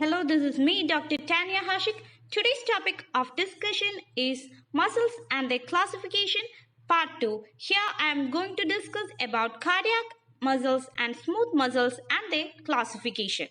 Hello, this is me, Dr. Tanya Hashik. Today's topic of discussion is muscles and their classification, part 2. Here I am going to discuss about cardiac muscles and smooth muscles and their classification.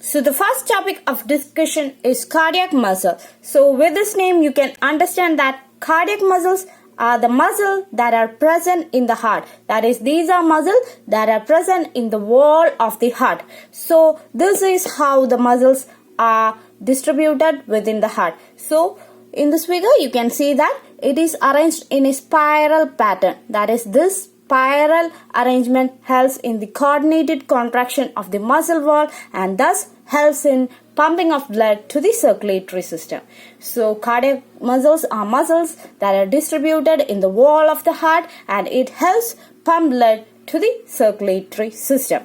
So the first topic of discussion is cardiac muscle. So with this name you can understand that cardiac muscles are the muscles that are present in the heart. That is, these are muscles that are present in the wall of the heart. So this is how the muscles are distributed within the heart. So in this figure you can see that it is arranged in a spiral pattern. That is, this spiral arrangement helps in the coordinated contraction of the muscle wall and thus helps in pumping of blood to the circulatory system. So cardiac muscles are muscles that are distributed in the wall of the heart and it helps pump blood to the circulatory system.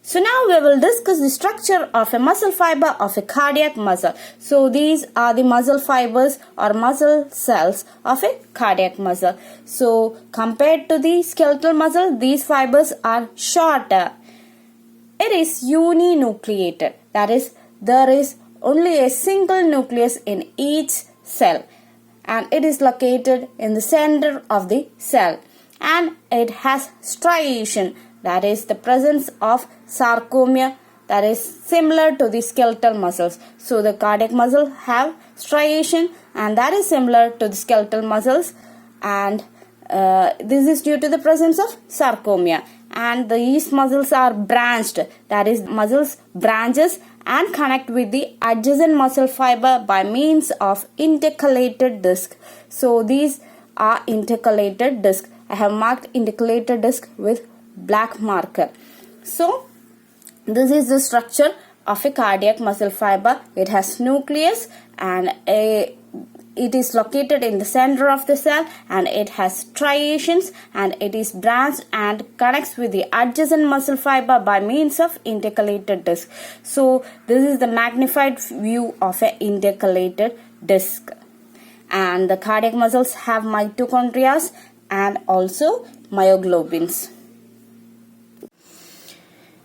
So now we will discuss the structure of a muscle fiber of a cardiac muscle. So these are the muscle fibers or muscle cells of a cardiac muscle. So compared to the skeletal muscle, these fibers are shorter. It is uninucleated. That is, there is only a single nucleus in each cell and it is located in the center of the cell and it has striation. That is the presence of sarcomere that is similar to the skeletal muscles. So the cardiac muscle have striation and that is similar to the skeletal muscles and this is due to the presence of sarcomere. And these muscles are branched. That is, muscles branches and connect with the adjacent muscle fiber by means of intercalated disc. So these are intercalated disc. I have marked intercalated disc with black marker. So this is the structure of a cardiac muscle fiber. It has nucleus and it is located in the center of the cell and it has striations and it is branched and connects with the adjacent muscle fiber by means of intercalated disc. So this is the magnified view of an intercalated disc. And the cardiac muscles have mitochondria and also myoglobins.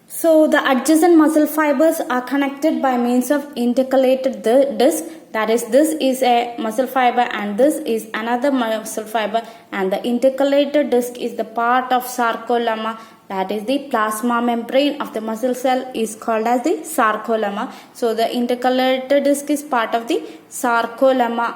So the adjacent muscle fibers are connected by means of intercalated disc. That is, this is a muscle fiber and this is another muscle fiber and the intercalated disc is the part of sarcolemma. That is, the plasma membrane of the muscle cell is called as the sarcolemma. So the intercalated disc is part of the sarcolemma.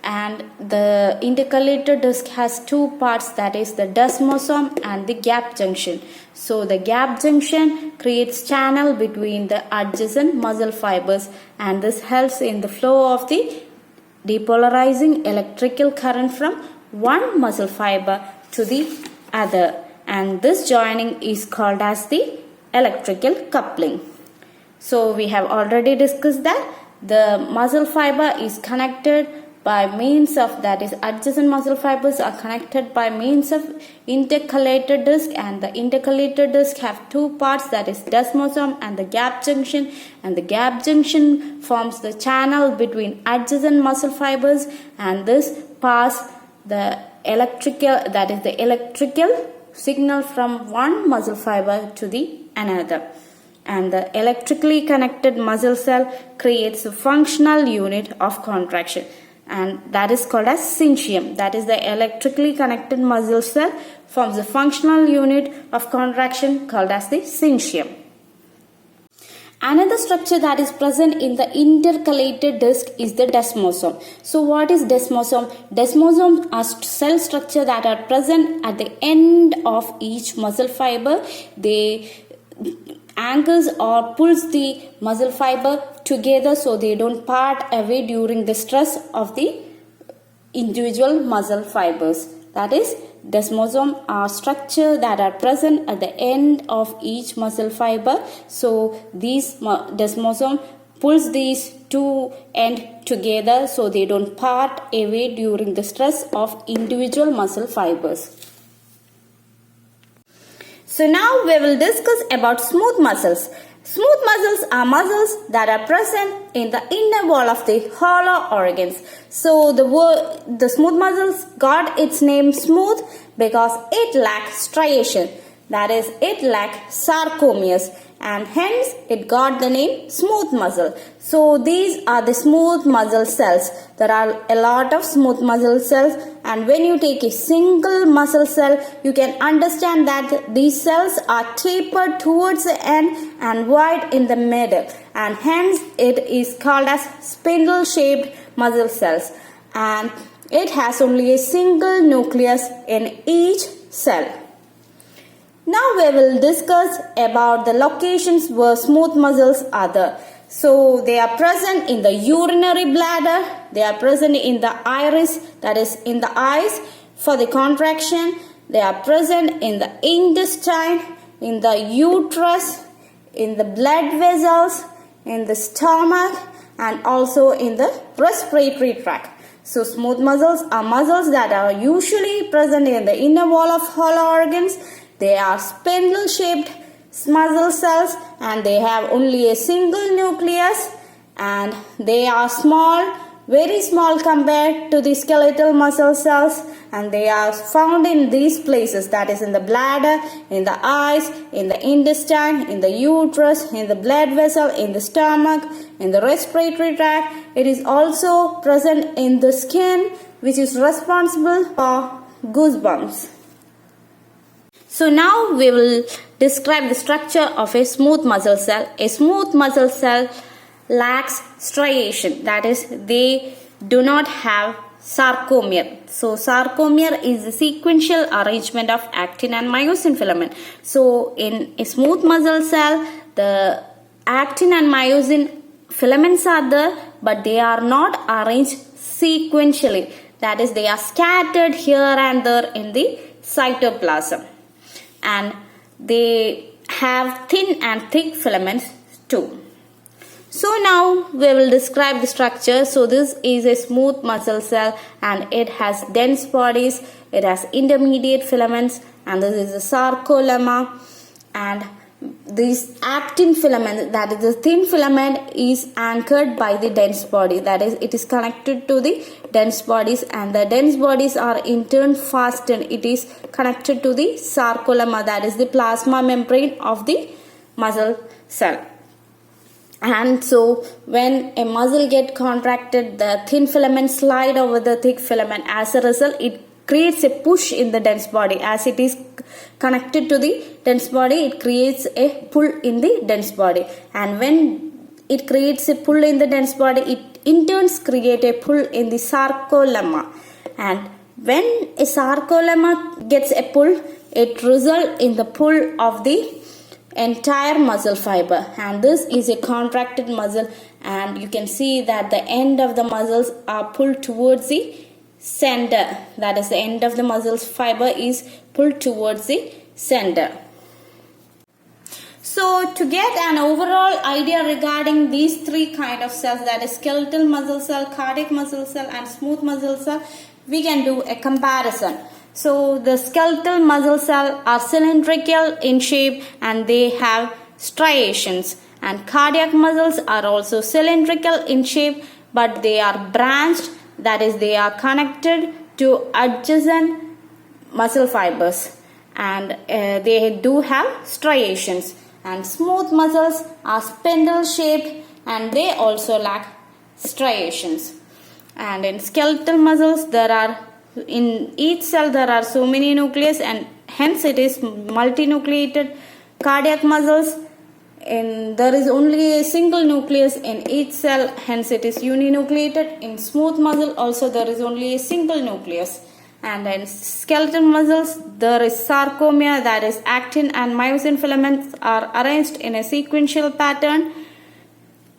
And the intercalated disc has two parts, that is the desmosome and the gap junction. So the gap junction creates channel between the adjacent muscle fibers and this helps in the flow of the depolarizing electrical current from one muscle fiber to the other. And this joining is called as the electrical coupling. So we have already discussed that the muscle fiber is connected by means of, that is, adjacent muscle fibers are connected by means of intercalated disc and the intercalated disc have two parts, that is desmosome and the gap junction, and the gap junction forms the channel between adjacent muscle fibers and this pass the electrical, that is the electrical signal from one muscle fiber to the another. And the electrically connected muscle cell creates a functional unit of contraction and that is called as syncytium. That is, the electrically connected muscle cell forms a functional unit of contraction called as the syncytium. Another structure that is present in the intercalated disc is the desmosome. So what is desmosome? Desmosomes are cell structure that are present at the end of each muscle fiber. They anchors or pulls the muscle fiber together so they don't part away during the stress of the individual muscle fibers. That is, desmosome are structure that are present at the end of each muscle fiber. So these desmosome pulls these two ends together so they don't part away during the stress of individual muscle fibers. So now we will discuss about smooth muscles. Smooth muscles are muscles that are present in the inner wall of the hollow organs. So the smooth muscles got its name smooth because it lacks striation. that is, it lacks sarcomeres, and hence it got the name smooth muscle. So these are the smooth muscle cells. There are a lot of smooth muscle cells, and when you take a single muscle cell, you can understand that these cells are tapered towards the end and wide in the middle, and hence it is called as spindle shaped muscle cells, and it has only a single nucleus in each cell. Now we will discuss about the locations where smooth muscles are there. So they are present in the urinary bladder, they are present in the iris, that is in the eyes for the contraction, they are present in the intestine, in the uterus, in the blood vessels, in the stomach, and also in the respiratory tract. So smooth muscles are muscles that are usually present in the inner wall of hollow organs. They are spindle shaped muscle cells, and they have only a single nucleus, and they are small, very small compared to the skeletal muscle cells, and they are found in these places, that is in the bladder, in the eyes, in the intestine, in the uterus, in the blood vessel, in the stomach, in the respiratory tract. It is also present in the skin, which is responsible for goosebumps. So now we will describe the structure of a smooth muscle cell. A smooth muscle cell lacks striation, that is, they do not have sarcomere. So sarcomere is the sequential arrangement of actin and myosin filament. So in a smooth muscle cell, the actin and myosin filaments are there, but they are not arranged sequentially. That is, they are scattered here and there in the cytoplasm. And they have thin and thick filaments too. So now we will describe the structure. So this is a smooth muscle cell, and it has dense bodies, it has intermediate filaments, and this is a sarcolemma, and this actin filament, that is the thin filament, is anchored by the dense body, that is, it is connected to the dense bodies, and the dense bodies are in turn fastened. It is connected to the sarcolemma, that is the plasma membrane of the muscle cell. And so when a muscle gets contracted, the thin filament slide over the thick filament. As a result, it creates a push in the dense body. As it is connected to the dense body, it creates a pull in the dense body, and when it creates a pull in the dense body, it in turn creates a pull in the sarcolemma, and when a sarcolemma gets a pull, it results in the pull of the entire muscle fiber, and this is a contracted muscle, and you can see that the end of the muscles are pulled towards the center, that is, the end of the muscles fiber is pulled towards the center. So to get an overall idea regarding these three kind of cells, that is skeletal muscle cell, cardiac muscle cell, and smooth muscle cell, we can do a comparison. So the skeletal muscle cell are cylindrical in shape, and they have striations, and cardiac muscles are also cylindrical in shape, but they are branched, that is, they are connected to adjacent muscle fibers, and they do have striations. And smooth muscles are spindle shaped, and they also lack striations. And in skeletal muscles, there are, in each cell there are so many nucleus, and hence it is multinucleated. Cardiac muscles, there is only a single nucleus in each cell, hence it is uninucleated. In smooth muscle also there is only a single nucleus. And in skeletal muscles, there is sarcomere, that is, actin and myosin filaments are arranged in a sequential pattern.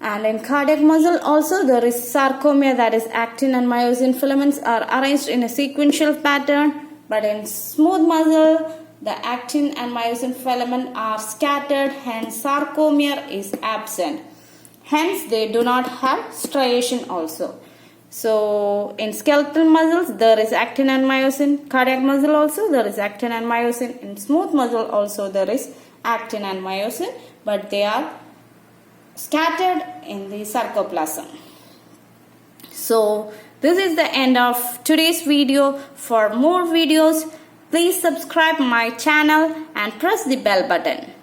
And in cardiac muscle also there is sarcomere, that is, actin and myosin filaments are arranged in a sequential pattern. But in smooth muscle, the actin and myosin filament are scattered, hence sarcomere is absent. Hence they do not have striation also. So in skeletal muscles there is actin and myosin, cardiac muscle also there is actin and myosin, in smooth muscle also there is actin and myosin, but they are scattered in the sarcoplasm. So this is the end of today's video. For more videos, Please subscribe my channel and press the bell button.